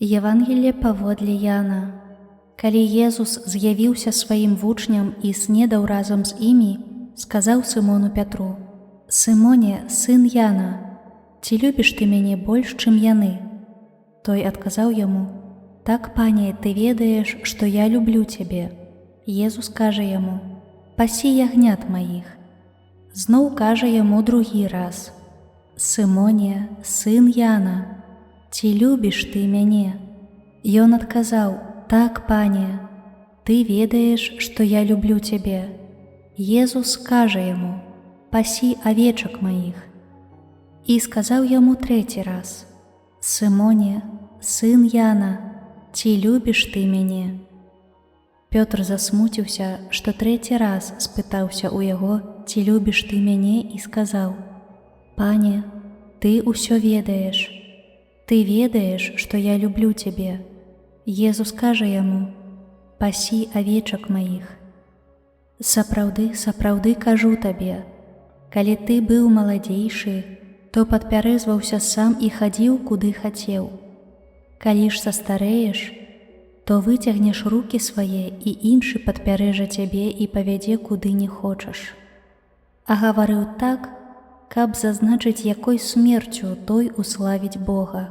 Евангелие паводле Яна. Калі Езус з'явіўся сваім вучням і снедаў разам з імі, сказаў Сымону Пятру: «Сымоне, сын Яна, ці любіш ты мяне больш, чым яны?» Той адказаў яму: «Так, пане, ты ведаеш, што я люблю цябе». Езус кажа яму: «Пасі ягнят маіх». Зноў кажа яму другі раз: «Сымоне, сын Яна, ці любіш ты мяне?» Ён адказаў: «Так, пане, ты ведаеш, што я люблю цябе». Езус кажа яму: «Пасі авечак маіх». І сказаў яму трэці раз: «Сымоне, сын Яна, ці любіш ты мяне?» Пётр засмуціўся, што трэці раз спытаўся ў яго: «Ці любіш ты мяне?» і сказаў: «Пане, ты ўсё ведаеш. Ты ведаеш, што я люблю цябе». Езус кажа яму: «Пасі авечак маіх». Сапраўды, сапраўды кажу табе, калі ты быў маладзейшы, то падпярэзваўся сам і хадзіў, куды хацеў. Калі ж састарэеш, то выцягнеш рукі свае, і іншы падпярэжа цябе і павядзе, куды не хочаш. А гаварыў так, каб зазначыць, якой смерцю той уславіць Бога.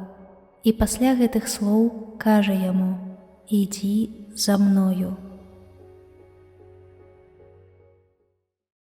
І пасля гэтых слоў кажа яму: «Ідзі за мною».